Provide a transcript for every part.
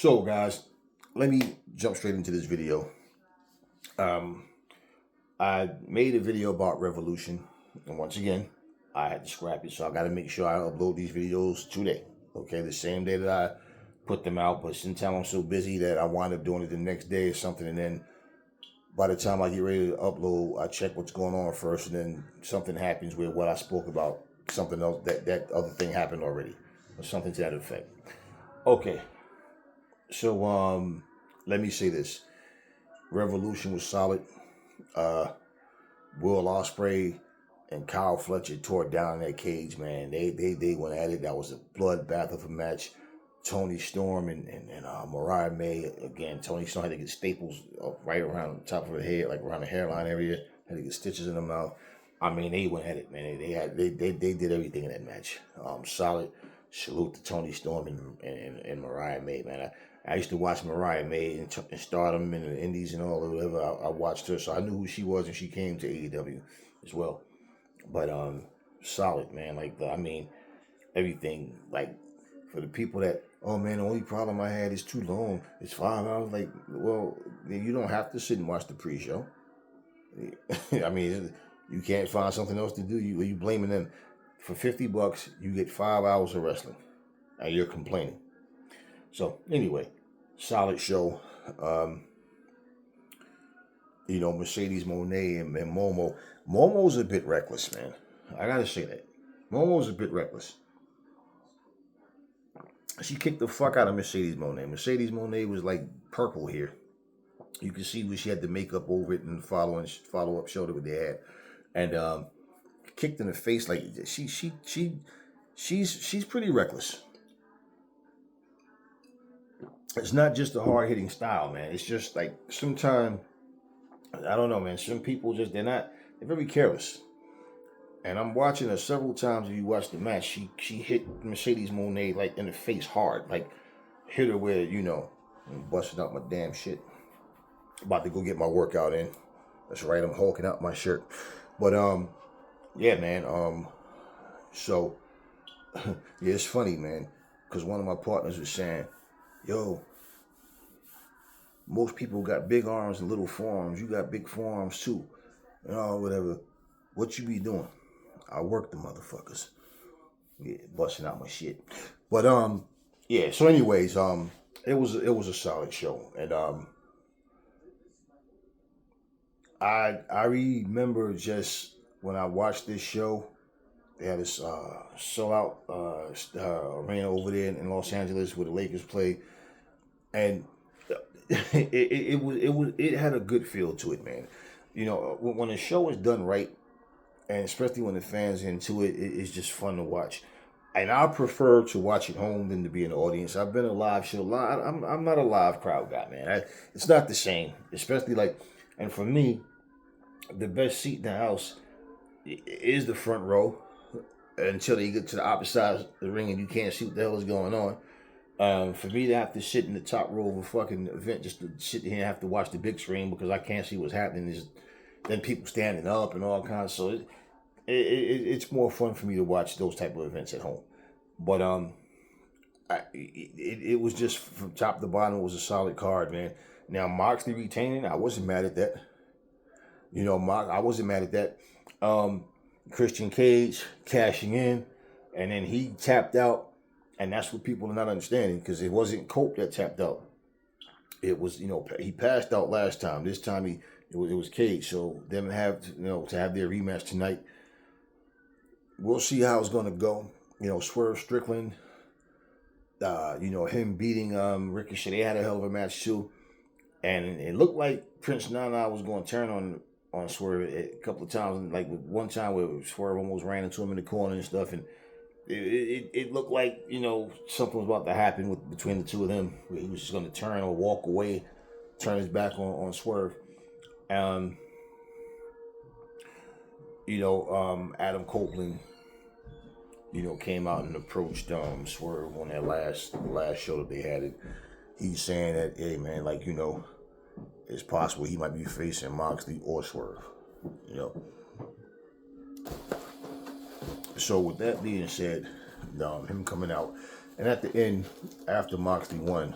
So, guys, let me jump straight into this video. I made a video about Revolution, and once again, I had to scrap it, so I got to make sure I upload these videos today. Okay, the same day that I put them out, but sometimes I'm so busy that I wind up doing it the next day or something, and then by the time I get ready to upload, I check what's going on first, and then something happens where what I spoke about, something else, that other thing happened already, or something to that effect. Okay, so let me say this: Revolution was solid. Uh, Will Ospreay and Kyle Fletcher tore down that cage, man. They went at it. That was a bloodbath of a match. Tony Storm and Mariah May, again. Tony Storm had to get staples right around the top of her head, like around the hairline area. Had to get stitches in the mouth. I mean, they went at it, man. They did everything in that match. Solid. Salute to Tony Storm and Mariah May, man. I used to watch Mariah May and Stardom and the Indies and all or whatever. I watched her, so I knew who she was when she came to AEW as well. But solid, man. I mean, everything. Like, for the people that, oh man, the only problem I had is too long. It's 5 hours. Like, well, you don't have to sit and watch the pre-show. I mean, you can't find something else to do. You blaming them. For $50, you get 5 hours of wrestling, and you're complaining. So anyway, solid show. Mercedes Moné and Momo. Momo's a bit reckless, man. I gotta say that. Momo's a bit reckless. She kicked the fuck out of Mercedes Moné. Mercedes Moné was like purple here. You can see where she had the makeup over it in the follow-up show that they had, and kicked in the face. Like she's pretty reckless. It's not just a hard-hitting style, man. It's just like sometimes, I don't know, man. Some people they're very careless. And I'm watching her several times. If you watch the match, she hit Mercedes Moné like in the face hard, like hit her where I'm busting out my damn shit. About to go get my workout in. That's right, I'm hulking out my shirt. But yeah, man. So yeah, it's funny, man, because one of my partners was saying, yo, most people got big arms and little forearms. You got big forearms too. Whatever. What you be doing? I work the motherfuckers. Yeah, busting out my shit. But yeah, so anyways, it was a solid show. And I remember just when I watched this show, they had this sellout arena over there in Los Angeles where the Lakers play, and it had a good feel to it, man. When a show is done right, and especially when the fans are into it, it's just fun to watch. And I prefer to watch at home than to be in the audience. I've been a live show. I'm not a live crowd guy, man. It's not the same, especially and for me, the best seat in the house is the front row until you get to the opposite side of the ring and you can't see what the hell is going on. For me to have to sit in the top row of a fucking event just to sit here and have to watch the big screen because I can't see what's happening, then people standing up and all kinds. So it's more fun for me to watch those type of events at home. But it was just from top to bottom, it was a solid card, man. Now Moxley retaining, I wasn't mad at that. I wasn't mad at that. Christian Cage cashing in, and then he tapped out, and that's what people are not understanding, because it wasn't Cope that tapped out. It was, he passed out last time. This time it was Cage. So them to have their rematch tonight. We'll see how it's gonna go. Swerve Strickland, him beating Ricochet. They had a hell of a match too, and it looked like Prince Nana was going to turn on Swerve a couple of times. Like one time where Swerve almost ran into him in the corner and stuff, and it looked like something was about to happen between the two of them. Where he was just going to turn or walk away, turn his back on Swerve. Adam Copeland, came out and approached Swerve on that last show that they had. He's saying that, hey man, it's possible he might be facing Moxley or Swerve. So with that being said, him coming out, and at the end, after Moxley won,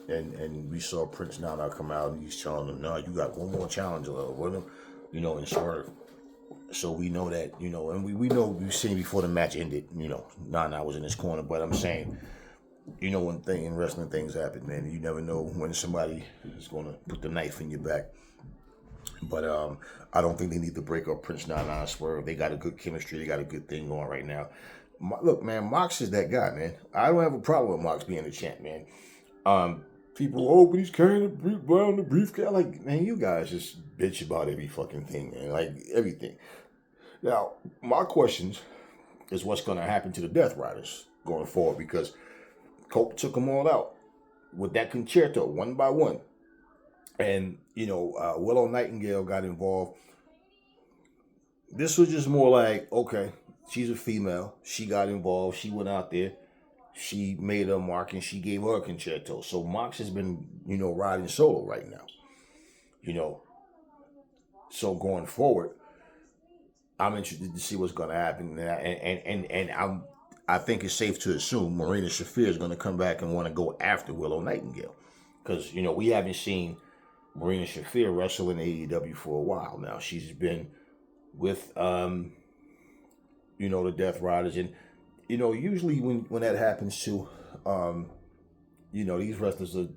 and we saw Prince Nana come out and he's telling them, no, you got one more challenge, and Swerve. So we know that, and we know we've seen before the match ended, Nana was in his corner, but I'm saying, when in wrestling things happen, man, you never know when somebody is going to put the knife in your back. But I don't think they need to break up Prince Nana and Swerve. They got a good chemistry. They got a good thing going right now. Look, man, Mox is that guy, man. I don't have a problem with Mox being the champ, man. People, but he's carrying the briefcase. Like, man, you guys just bitch about every fucking thing, man. Like, everything. Now, my questions is what's going to happen to the Death Riders going forward, because Colt took them all out with that concerto, one by one. And, Willow Nightingale got involved. This was just more like, okay, she's a female. She got involved. She went out there. She made her mark and she gave her a concerto. So Mox has been, riding solo right now. So going forward, I'm interested to see what's going to happen. And I think it's safe to assume Marina Shafir is going to come back and want to go after Willow Nightingale. Because, we haven't seen Marina Shafir wrestle in AEW for a while now. She's been with, the Death Riders. And, usually when that happens too, these wrestlers are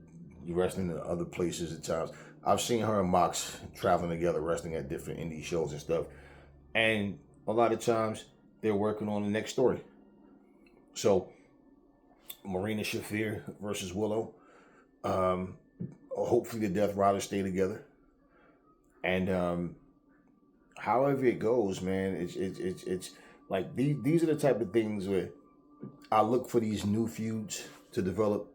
wrestling in other places at times. I've seen her and Mox traveling together, wrestling at different indie shows and stuff. And a lot of times they're working on the next story. So, Marina Shafir versus Willow. Hopefully the Death Riders stay together. And however it goes, man, it's like these are the type of things where I look for these new feuds to develop,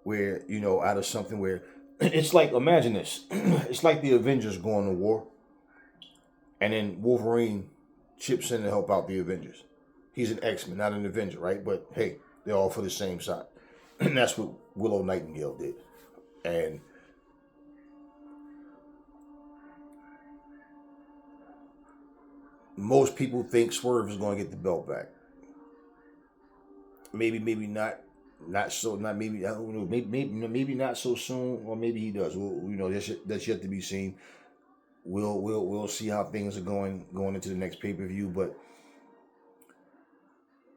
where, out of something where it's like, imagine this. It's like the Avengers going to war, and then Wolverine chips in to help out the Avengers. He's an X-Men, not an Avenger, right? But hey, they're all for the same side. And that's what Willow Nightingale did. And most people think Swerve is going to get the belt back. Maybe not. Not so. Not maybe. I don't know. Maybe not so soon, or maybe he does. That's yet to be seen. We'll see how things are going into the next pay-per-view. But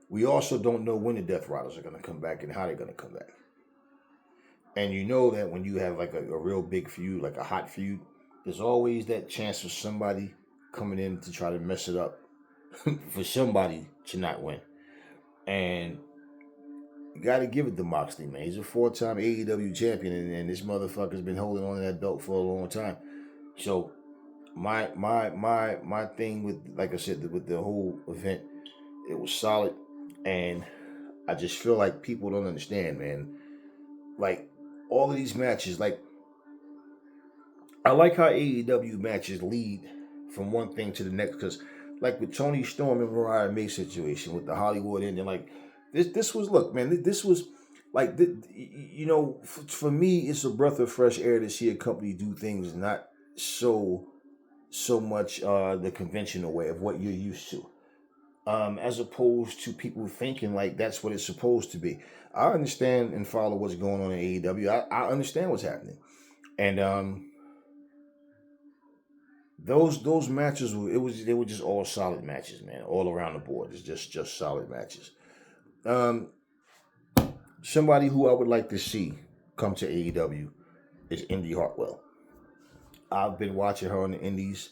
we also don't know when the Death Riders are going to come back and how they're going to come back. And you know that when you have like a real big feud, like a hot feud, there's always that chance for somebody coming in to try to mess it up for somebody to not win. And you got to give it to Moxley, man. He's a 4-time AEW champion, and this motherfucker's been holding on to that belt for a long time. So my thing with, like I said, with the whole event, it was solid, and I just feel like people don't understand, man. Like, all of these matches, like, I like how AEW matches lead from one thing to the next, because, like, with Tony Storm and Mariah May situation with the Hollywood ending, like, this was, look, man, this was, like, for me, it's a breath of fresh air to see a company do things not so much the conventional way of what you're used to. As opposed to people thinking like that's what it's supposed to be. I understand and follow what's going on in AEW. I understand what's happening. And those matches, they were just all solid matches, man, all around the board. It's just solid matches. Somebody who I would like to see come to AEW is Indi Hartwell. I've been watching her on the Indies.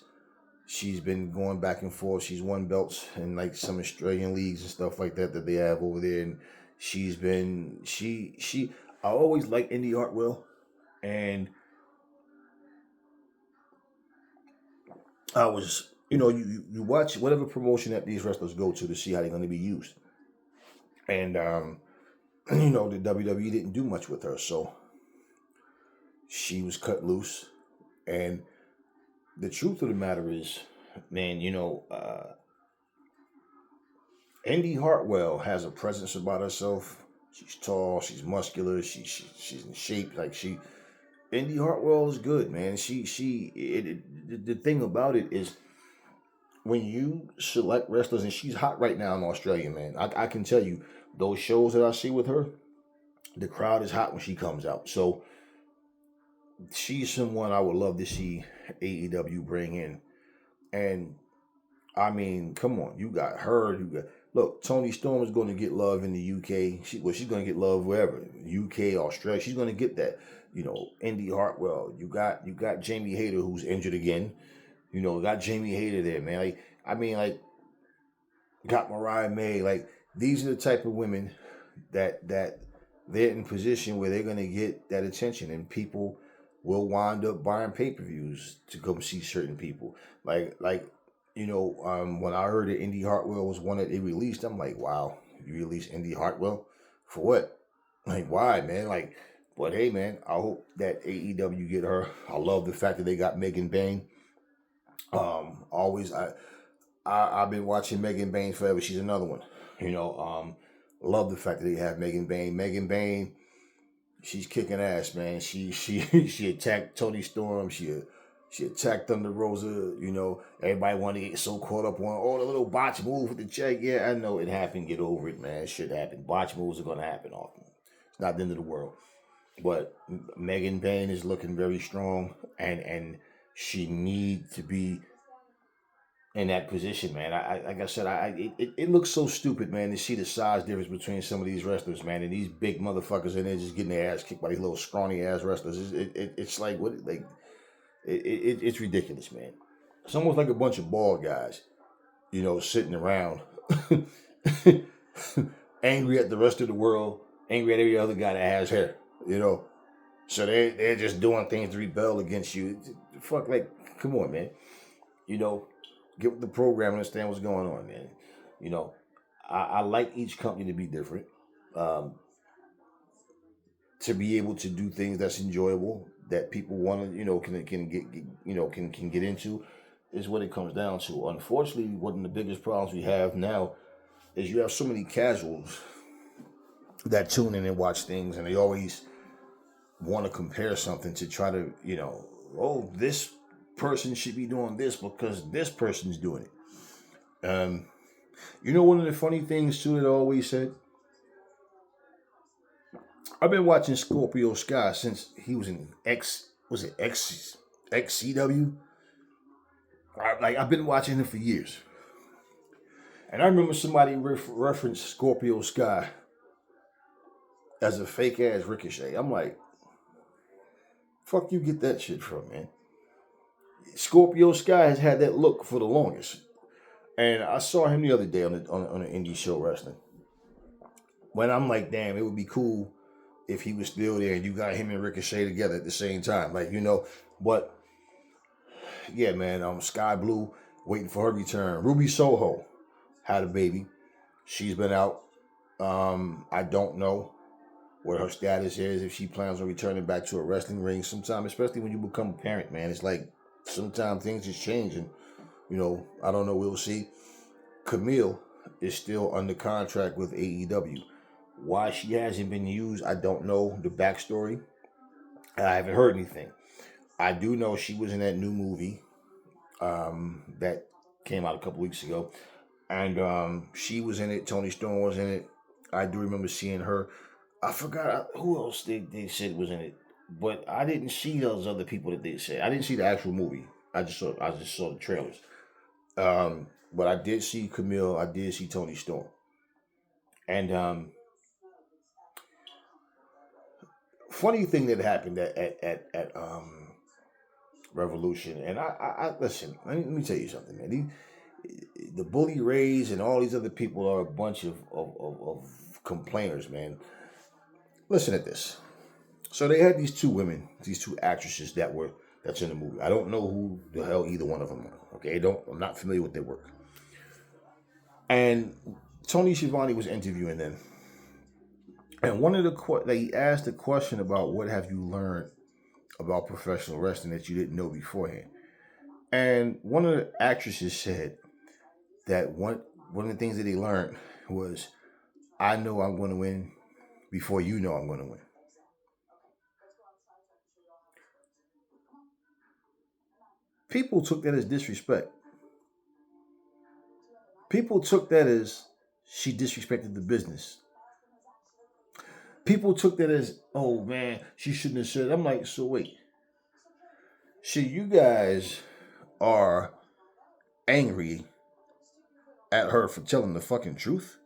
She's been going back and forth. She's won belts in like some Australian leagues and stuff like that they have over there. And I always like Indi Hartwell. And I was, you watch whatever promotion that these wrestlers go to see how they're going to be used. And, the WWE didn't do much with her. So she was cut loose. And the truth of the matter is, man, Indi Hartwell has a presence about herself. She's tall, she's muscular, she's in shape. Like, Indi Hartwell is good, man. The thing about it is, when you select wrestlers, and she's hot right now in Australia, man. I can tell you, those shows that I see with her, The crowd is hot when she comes out. So she's someone I would love to see AEW bring in. And I mean, come on, you got her. You got look. Toni Storm is going to get love in the UK. She's going to get love wherever, UK, Australia. She's going to get that. You know, Indi Hartwell. You got Jamie Hayter, who's injured again. You know, got Jamie Hayter there, man. Like, I mean, like, got Mariah May. Like, these are the type of women that they're in position where they're going to get that attention, and people will wind up buying pay-per-views to come see certain people. Like you know, when I heard that Indi Hartwell was one that they released, I'm like, wow, you released Indi Hartwell for what? Like, why, man? Like, but hey, man, I hope that AEW get her. I love the fact that they got Megan Bain. Always, I've been watching Megan Bain forever. She's another one. You know, love the fact that they have Megan Bain. Megan Bain, she's kicking ass, man. She attacked Toni Storm. She attacked Thunder Rosa. You know, everybody want to get so caught up on the little botch move with the check. Yeah, I know it happened. Get over it, man. It should happen. Botch moves are gonna happen often. It's not the end of the world. But Megan Bain is looking very strong, and she needs to be in that position, man. Like I said, it looks so stupid, man, to see the size difference between some of these wrestlers, man, and these big motherfuckers in there just getting their ass kicked by these little scrawny ass wrestlers. It's like what like it's ridiculous, man. It's almost like a bunch of bald guys, you know, sitting around, angry at the rest of the world, angry at every other guy that has hair, you know. So they're just doing things to rebel against you. Fuck, like, come on, man. You know, get with the program and understand what's going on, man. You know, I like each company to be different, um, to be able to do things that's enjoyable that people want to, you know, can get, you know, can get into, is what it comes down to. Unfortunately, one of the biggest problems we have now is you have so many casuals that tune in and watch things, and they always want to compare something to try to, you know, oh, this person should be doing this because this person's doing it. You know, one of the funny things too that I always said, I've been watching Scorpio Sky since he was in XCW? I've been watching him for years. And I remember somebody referenced Scorpio Sky as a fake ass Ricochet. I'm like, fuck you get that shit from, man. Scorpio Sky has had that look for the longest. And I saw him the other day on the indie show wrestling. When I'm like, damn, it would be cool if he was still there and you got him and Ricochet together at the same time. Like, you know, but yeah, man, Sky Blue waiting for her return. Ruby Soho had a baby. She's been out. I don't know what her status is, if she plans on returning back to a wrestling ring sometime, especially when you become a parent, man. It's like sometimes things just change, and you know, I don't know, we'll see. Camille is still under contract with AEW. Why she hasn't been used, I don't know the backstory. I haven't heard anything. I do know she was in that new movie that came out a couple weeks ago, and she was in it. Toni Storm was in it. I do remember seeing her. I forgot who else they said was in it, but I didn't see those other people that they said. I didn't see the actual movie. I just saw the trailers. But I did see Camille. I did see Toni Storm, and funny thing that happened at Revolution. And I listen. Let me tell you something, man. The Bully Rays and all these other people are a bunch of complainers, man. Listen at this. So they had these two women, these two actresses that's in the movie. I don't know who the hell either one of them are. Okay, I'm not familiar with their work. And Tony Schiavone was interviewing them, and one of they asked a question about what have you learned about professional wrestling that you didn't know beforehand. And one of the actresses said that one of the things that they learned was, I know I'm going to win before you know I'm going to win. People took that as disrespect. People took that as she disrespected the business. People took that as, oh man, she shouldn't have said it. I'm like, so wait. So you guys are angry at her for telling the fucking truth?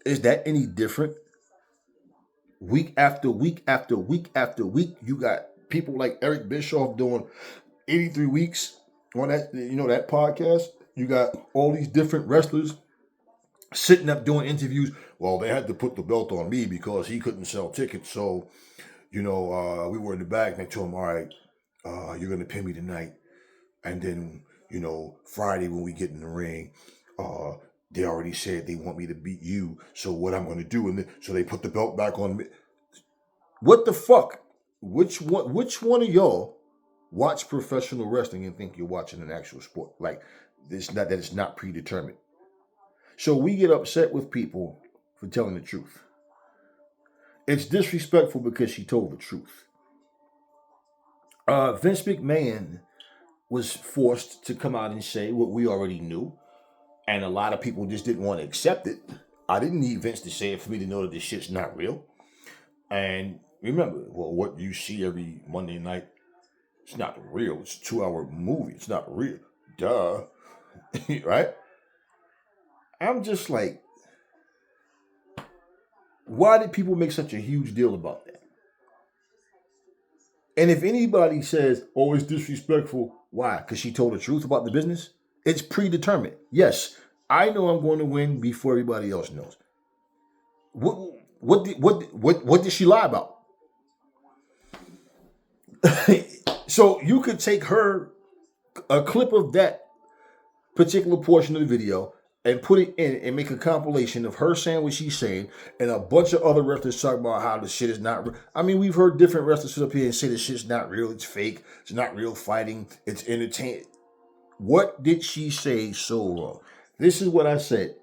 Is that any different? Week after week after week after week, you got people like Eric Bischoff doing 83 weeks on that, that podcast. You got all these different wrestlers sitting up doing interviews. Well, they had to put the belt on me because he couldn't sell tickets. So, we were in the back and they told him, all right, you're going to pay me tonight. And then, Friday when we get in the ring, they already said they want me to beat you. So what I'm going to do, so they put the belt back on me. What the fuck? Which one of y'all watch professional wrestling and think you're watching an actual sport? Like, it's not predetermined. So we get upset with people for telling the truth. It's disrespectful because she told the truth. Vince McMahon was forced to come out and say what we already knew. And a lot of people just didn't want to accept it. I didn't need Vince to say it for me to know that this shit's not real. And remember, what you see every Monday night, it's not real. It's a 2-hour movie. It's not real. Duh. Right? I'm just like, why did people make such a huge deal about that? And if anybody says, oh, it's disrespectful, why? Because she told the truth about the business? It's predetermined. Yes, I know I'm going to win before everybody else knows. What did she lie about? So you could take a clip of that particular portion of the video and put it in and make a compilation of her saying what she's saying and a bunch of other wrestlers talking about how the shit is not real. I mean, we've heard different wrestlers sit up here and say the shit's not real, it's fake, it's not real fighting, it's entertainment. What did she say so wrong? This is what I said.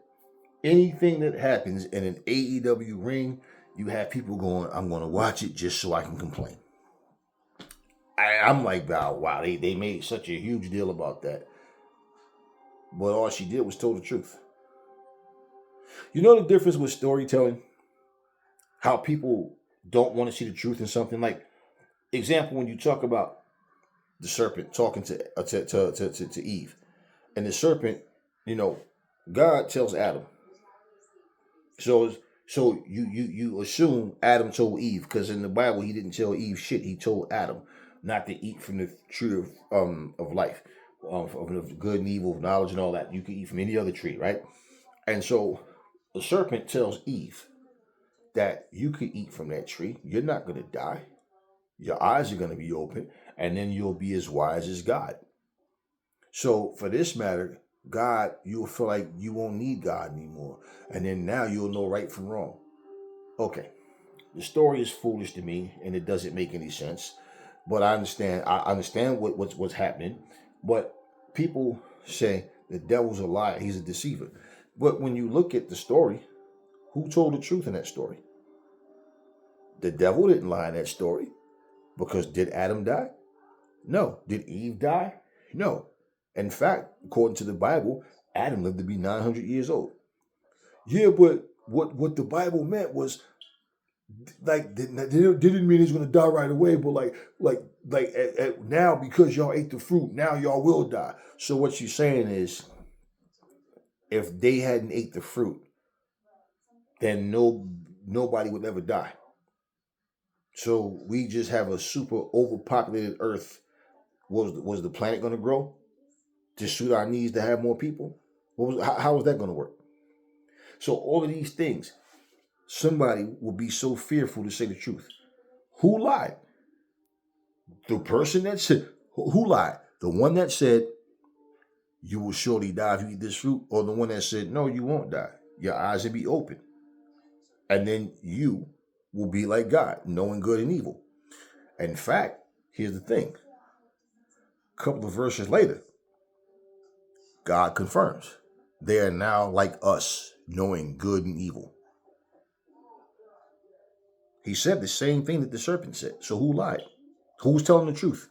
Anything that happens in an AEW ring, you have people going, I'm going to watch it just so I can complain. I'm like, wow, they made such a huge deal about that. But all she did was tell the truth. You know the difference with storytelling? How people don't want to see the truth in something. Like, example, when you talk about the serpent talking to Eve. And the serpent, God tells Adam. So you assume Adam told Eve, because in the Bible he didn't tell Eve shit. He told Adam not to eat from the tree of life, of good and evil, of knowledge and all that. You can eat from any other tree, right? And so the serpent tells Eve that you could eat from that tree. You're not going to die. Your eyes are going to be open, and then you'll be as wise as God. So for this matter, God, you'll feel like you won't need God anymore. And then now you'll know right from wrong. Okay. The story is foolish to me, and it doesn't make any sense. But I understand what's happening. But people say the devil's a liar. He's a deceiver. But when you look at the story, who told the truth in that story? The devil didn't lie in that story. Because did Adam die? No. Did Eve die? No. In fact, according to the Bible, Adam lived to be 900 years old. Yeah, but what the Bible meant was, like, didn't mean he's going to die right away, but like now, because y'all ate the fruit, now y'all will die. So what you're saying is, if they hadn't ate the fruit, then nobody would ever die. So we just have a super overpopulated Earth. Was the planet going to grow to suit our needs to have more people? How was that going to work? So all of these things, somebody will be so fearful to say the truth. Who lied? The person that said, who lied? The one that said, you will surely die if you eat this fruit, or the one that said, no, you won't die. Your eyes will be open. And then you will be like God, knowing good and evil. In fact, here's the thing. A couple of verses later, God confirms they are now like us, knowing good and evil. He said the same thing that the serpent said. So who lied? Who's telling the truth?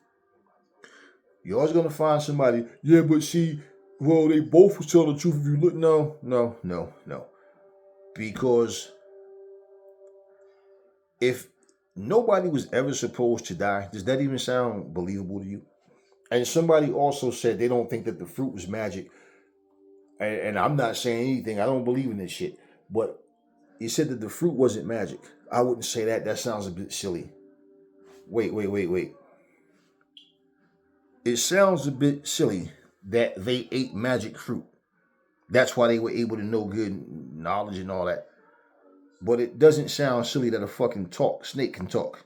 You're always going to find somebody, yeah, but see, well, they both was telling the truth. If you look, no. Because If nobody was ever supposed to die, does that even sound believable to you? And somebody also said they don't think that the fruit was magic. And I'm not saying anything. I don't believe in this shit. But he said that the fruit wasn't magic. I wouldn't say that. That sounds a bit silly. Wait. It sounds a bit silly that they ate magic fruit. That's why they were able to know good knowledge and all that. But it doesn't sound silly that a fucking snake can talk.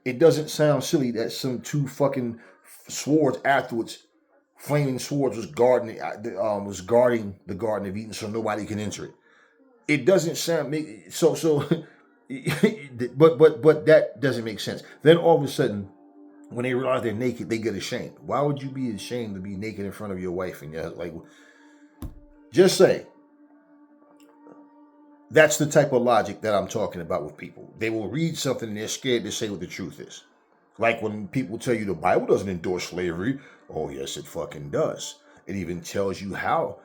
It doesn't sound silly that some two fucking swords afterwards, flaming swords, was guarding the Garden of Eden so nobody can enter it. It doesn't sound so. But that doesn't make sense. Then all of a sudden, when they realize they're naked, they get ashamed. Why would you be ashamed to be naked in front of your wife and you're like? Just say. That's the type of logic that I'm talking about with people. They will read something and they're scared to say what the truth is. Like when people tell you the Bible doesn't endorse slavery. Oh, yes, it fucking does. It even tells you how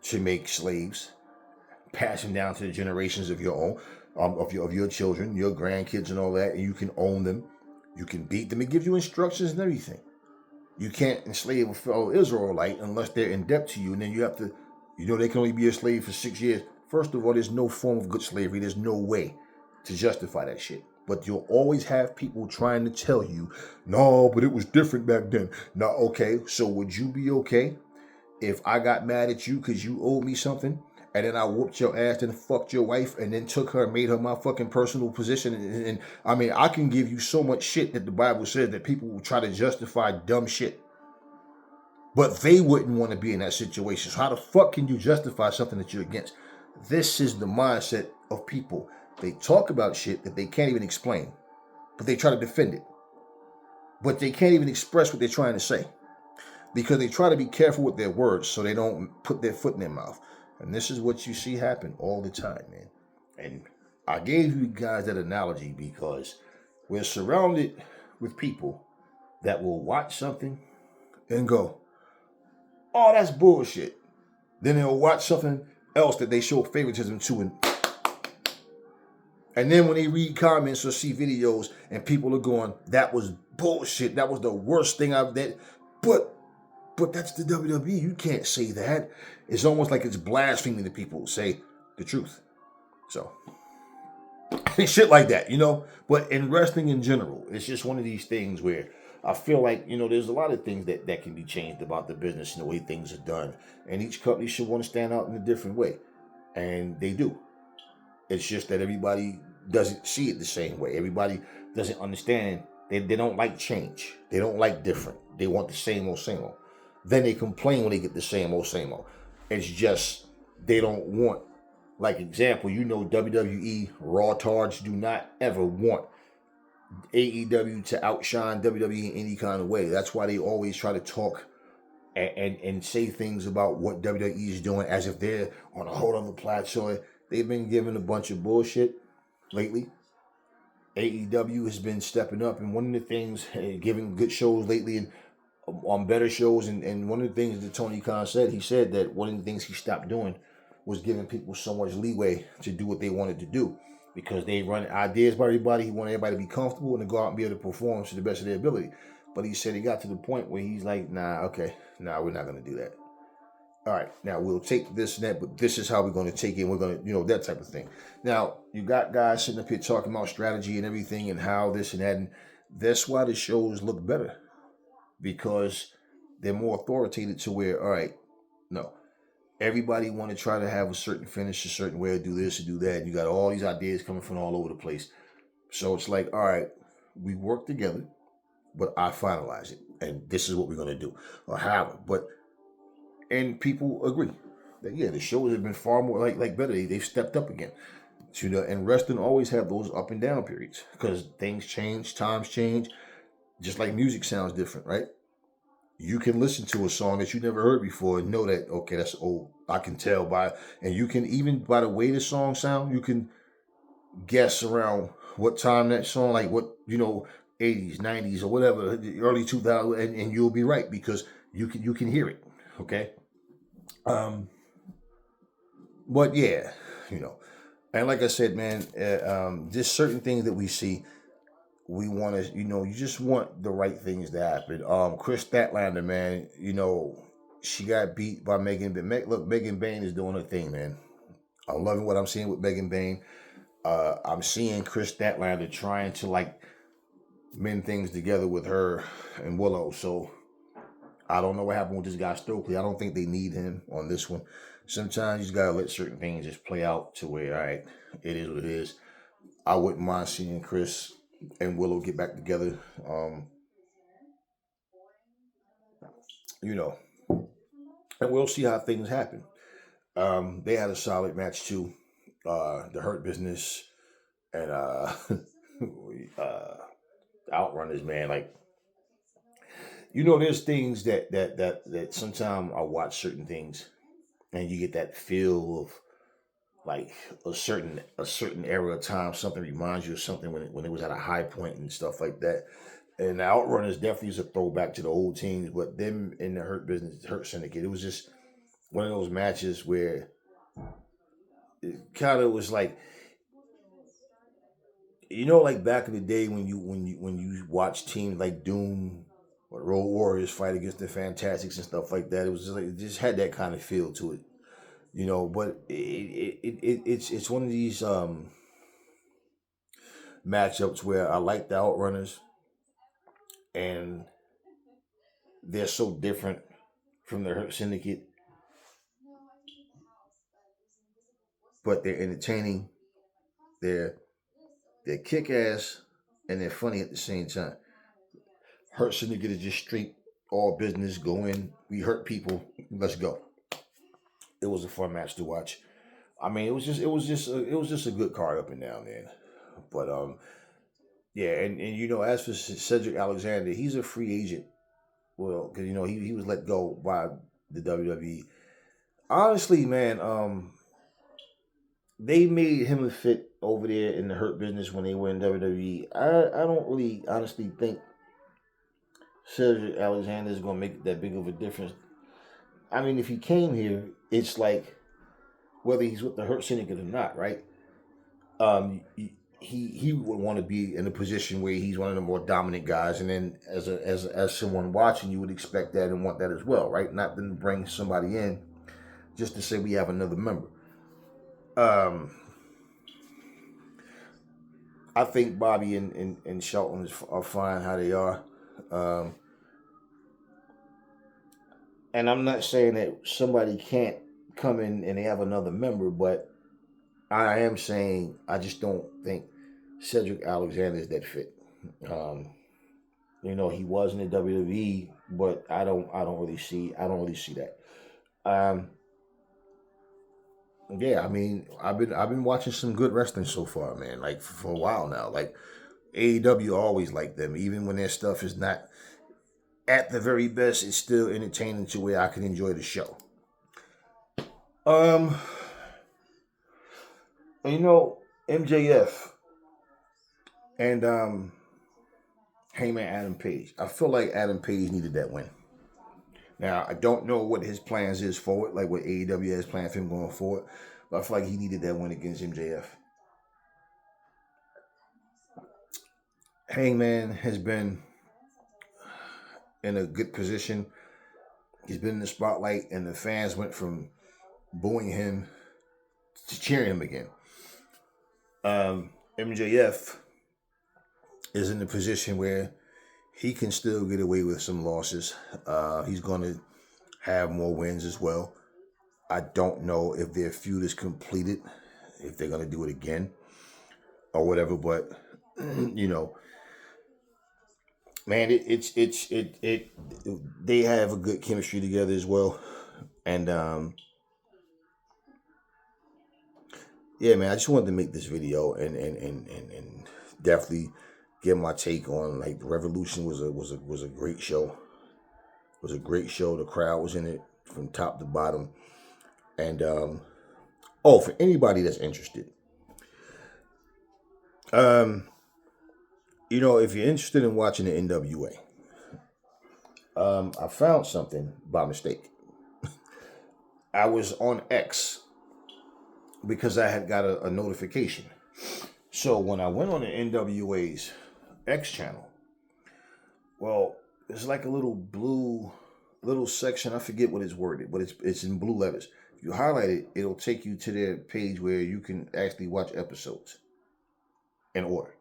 to make slaves, pass them down to the generations of your own, of your children, your grandkids and all that, and you can own them. You can beat them. It gives you instructions and everything. You can't enslave a fellow Israelite unless they're in debt to you, and then you have to, they can only be a slave for 6 years. First of all, there's no form of good slavery. There's no way to justify that shit. But you'll always have people trying to tell you, no, but it was different back then. No, okay, so would you be okay if I got mad at you because you owed me something, and then I whooped your ass and fucked your wife and then took her and made her my fucking personal position? And I mean, I can give you so much shit that the Bible says that people will try to justify dumb shit. But they wouldn't want to be in that situation. So how the fuck can you justify something that you're against? This is the mindset of people. They talk about shit that they can't even explain, but they try to defend it. But they can't even express what they're trying to say because they try to be careful with their words so they don't put their foot in their mouth. And this is what you see happen all the time, man. And I gave you guys that analogy because we're surrounded with people that will watch something and go, oh, that's bullshit. Then they'll watch something else that they show favoritism to, and then when they read comments or see videos and people are going, that was bullshit, that was the worst thing I've done. But that's the WWE. You can't say that. It's almost like it's blaspheming to people to say the truth. So shit like that, But in wrestling in general, it's just one of these things where I feel like, there's a lot of things that can be changed about the business and the way things are done. And each company should want to stand out in a different way. And they do. It's just that everybody doesn't see it the same way. Everybody doesn't understand. They don't like change. They don't like different. They want the same old, same old. Then they complain when they get the same old, same old. It's just they don't want, like example, WWE Raw Tards do not ever want AEW to outshine WWE in any kind of way. That's why they always try to talk and say things about what WWE is doing as if they're on a whole other plateau. They've been given a bunch of bullshit lately. AEW has been stepping up, and one of the things, giving good shows lately and on better shows, and one of the things that Tony Khan said, he said that one of the things he stopped doing was giving people so much leeway to do what they wanted to do because they run ideas by everybody. He wanted everybody to be comfortable and to go out and be able to perform to the best of their ability. But he said he got to the point where he's like, we're not going to do that. All right, now we'll take this and that, but this is how we're going to take it. We're going to, that type of thing. Now, you got guys sitting up here talking about strategy and everything and how this and that. And that's why the shows look better because they're more authoritative to where, all right, no. Everybody want to try to have a certain finish, a certain way to do this and do that. And you got all these ideas coming from all over the place. So it's like, all right, we work together, but I finalize it. And this is what we're going to do or have it. And people agree that, the shows have been far more like better. They've stepped up again. And wrestling always have those up and down periods because things change, times change. Just like music sounds different, right? You can listen to a song that you never heard before and know that, okay, that's old. I can tell and you can even by the way the song sound, you can guess around what time that song, like what, 80s, 90s or whatever, early 2000s, and you'll be right because you can hear it, okay? But yeah, And like I said, man, just certain things that we see, we want to, you just want the right things to happen. Chris Statlander, man, she got beat by Megan. Look, Megan Bain is doing her thing, man. I'm loving what I'm seeing with Megan Bain. I'm seeing Chris Statlander trying to like mend things together with her and Willow. So I don't know what happened with this guy Stokely. I don't think they need him on this one. Sometimes you just gotta let certain things just play out to where, all right, it is what it is. I wouldn't mind seeing Chris and Willow get back together. You know, and we'll see how things happen. They had a solid match too. The Hurt Business and uh, Outrunners, man. Like, there's things that sometimes I watch certain things and you get that feel of like a certain era of time. Something reminds you of something when it was at a high point and stuff like that. And the Outrunners definitely is a throwback to the old teams, but them in the Hurt Business, Hurt Syndicate, it was just one of those matches where it kind of was like, like back in the day when you watch teams like Doom or Road Warriors fight against the Fantastics and stuff like that. It was just like it just had that kind of feel to it, But it's one of these matchups where I like the Outrunners, and they're so different from the Hurt Syndicate, but they're entertaining. They're kick ass, and they're funny at the same time. Hurt Syndicate is just straight all business. Go in, we hurt people, let's go. It was a fun match to watch. I mean, it was just a good card up and down, man. But yeah, and as for Cedric Alexander, he's a free agent. Well, because he was let go by the WWE. Honestly, man, they made him a fit over there in the Hurt Business when they were in WWE. I don't really honestly think Cedric Alexander is gonna make that big of a difference. I mean, if he came here, it's like whether he's with the Hurt Syndicate or not, right? He would want to be in a position where he's one of the more dominant guys, and then as someone watching, you would expect that and want that as well, right? Not to bring somebody in just to say we have another member. Um, I think Bobby and Shelton are fine how they are. Um, and I'm not saying that somebody can't come in and they have another member, but I am saying I just don't think Cedric Alexander is that fit. Um, he was in the WWE, but I don't really see that. Um, yeah, I mean, I've been watching some good wrestling so far, man. Like for a while now. Like AEW always like them, even when their stuff is not at the very best. It's still entertaining to where I can enjoy the show. Um, MJF and Heyman Adam Page. I feel like Adam Page needed that win. Now I don't know what his plans is forward, like what AEW has planned for him going forward, but I feel like he needed that win against MJF. Hangman has been in a good position. He's been in the spotlight, and the fans went from booing him to cheering him again. MJF is in a position where he can still get away with some losses. He's going to have more wins as well. I don't know if their feud is completed, if they're going to do it again or whatever, but man, they have a good chemistry together as well. And yeah, man, I just wanted to make this video and definitely give my take on like the Revolution was a great show. It was a great show. The crowd was in it from top to bottom. And for anybody that's interested, if you're interested in watching the NWA, I found something by mistake. I was on X because I had got a notification. So when I went on the NWA's X channel, well, it's like a little section. I forget what it's worded, but it's in blue letters. If you highlight it, it'll take you to their page where you can actually watch episodes in order.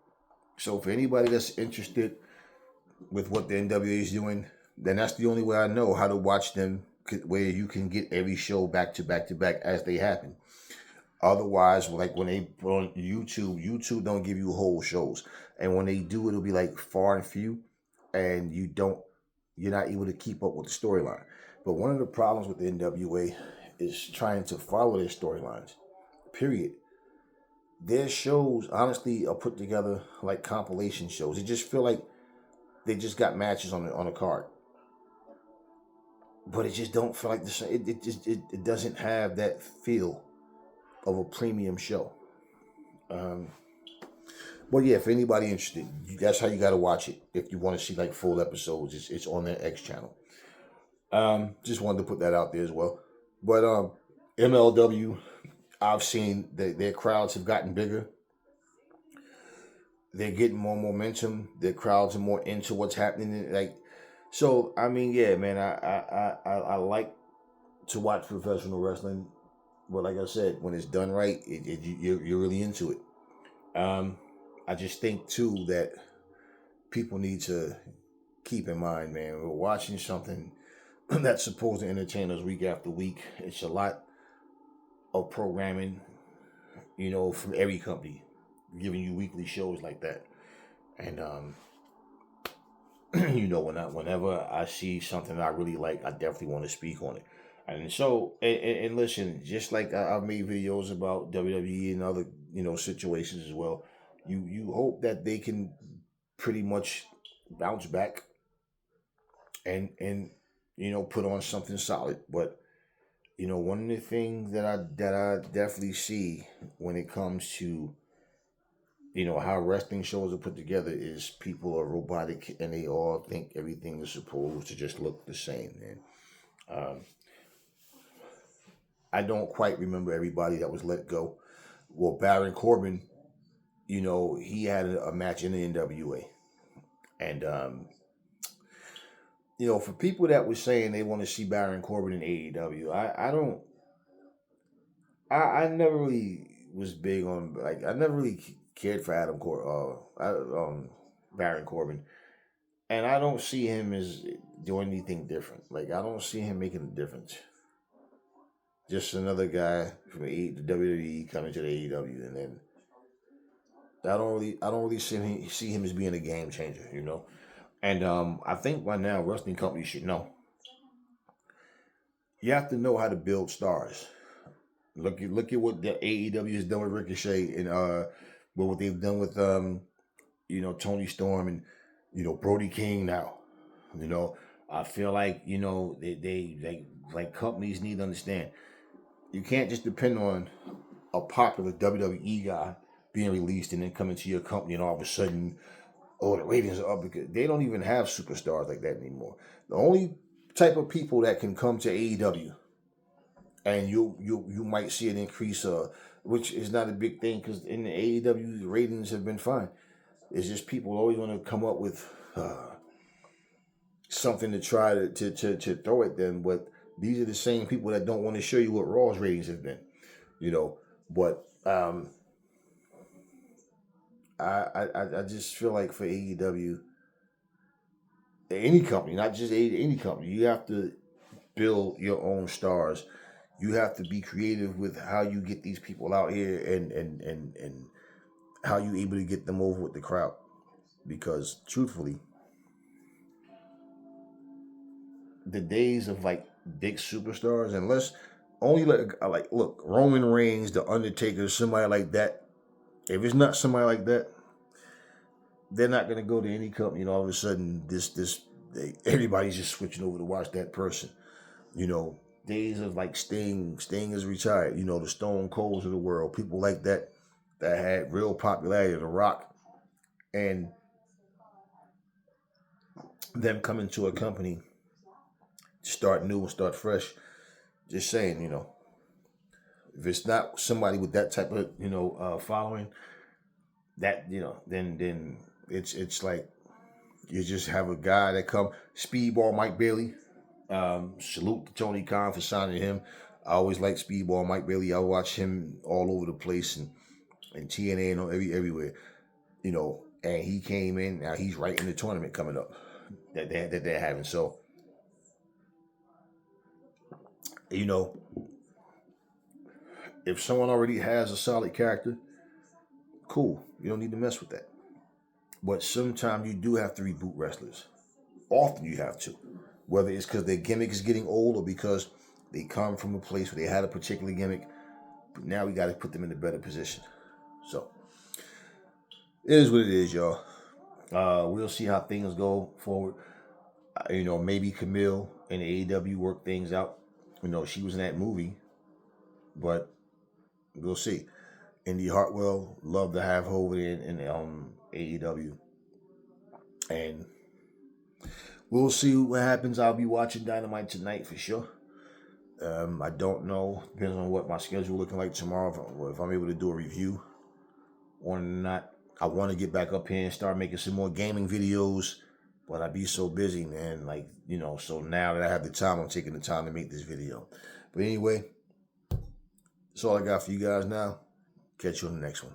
So for anybody that's interested with what the NWA is doing, then that's the only way I know how to watch them, where you can get every show back to back to back as they happen. Otherwise, like when they put on YouTube don't give you whole shows, and when they do, it'll be like far and few, and you're not able to keep up with the storyline. But one of the problems with the NWA is trying to follow their storylines. Period. Their shows, honestly, are put together like compilation shows. It just feel like they just got matches on a card, but it just don't feel like the same. It doesn't have that feel of a premium show. Um, but yeah, if anybody interested, that's how you got to watch it. If you want to see like full episodes, it's on their X channel. Just wanted to put that out there as well. But MLW, I've seen that their crowds have gotten bigger. They're getting more momentum. Their crowds are more into what's happening. Like, so I mean, yeah, man, I like to watch professional wrestling, but like I said, when it's done right, you're really into it. I just think too that people need to keep in mind, man, we're watching something that's supposed to entertain us week after week. It's a lot of programming, from every company, giving you weekly shows like that. And whenever I see something I really like, I definitely want to speak on it. And so, and listen, just like I've made videos about WWE and other, situations as well. You hope that they can pretty much bounce back and put on something solid. But one of the things that I definitely see when it comes to how wrestling shows are put together is people are robotic and they all think everything is supposed to just look the same. And I don't quite remember everybody that was let go. Well, Baron Corbin, he had a match in the NWA, and for people that were saying they want to see Baron Corbin in AEW, I don't. I never really was big on, like, I never really cared for Baron Corbin, and I don't see him as doing anything different. Like, I don't see him making a difference. Just another guy from the WWE coming to the AEW, and then I don't really see him as being a game changer. And I think by now wrestling companies should know. You have to know how to build stars. Look at what the AEW has done with Ricochet, and what they've done with Tony Storm, and Brody King now. I feel like they like companies need to understand you can't just depend on a popular WWE guy being released and then coming to your company and all of a sudden, oh, the ratings are up, because they don't even have superstars like that anymore. The only type of people that can come to AEW and you might see an increase, which is not a big thing because in the AEW the ratings have been fine. It's just people always want to come up with something to try to throw at them, but these are the same people that don't want to show you what Raw's ratings have been, But I just feel like for AEW, any company, not just any company, you have to build your own stars. You have to be creative with how you get these people out here and how you able to get them over with the crowd. Because truthfully, the days of like big superstars, unless only look, Roman Reigns, The Undertaker, somebody like that. If it's not somebody like that, they're not gonna go to any company and all of a sudden everybody's just switching over to watch that person. Days of like Sting is retired. The Stone Colds of the world, people like that had real popularity. The Rock, and them coming to a company to start new and start fresh. Just saying, If it's not somebody with that type of, following, that, then it's like you just have a guy that come, Speedball Mike Bailey. Salute to Tony Khan for signing him. I always like Speedball Mike Bailey. I watch him all over the place and TNA and everywhere. And he came in. Now he's right in the tournament coming up that they're having. So, if someone already has a solid character, cool. You don't need to mess with that. But sometimes you do have to reboot wrestlers. Often you have to. Whether it's because their gimmick is getting old or because they come from a place where they had a particular gimmick. But now we got to put them in a better position. So, it is what it is, y'all. We'll see how things go forward. Maybe Camille and AEW work things out. She was in that movie. But we'll see. Indi Hartwell, love to have her over there in AEW. And we'll see what happens. I'll be watching Dynamite tonight for sure. I don't know. Depends on what my schedule looking like tomorrow. If I'm able to do a review or not. I want to get back up here and start making some more gaming videos. But I be so busy, man. So now that I have the time, I'm taking the time to make this video. But anyway, that's all I got for you guys now. Catch you on the next one.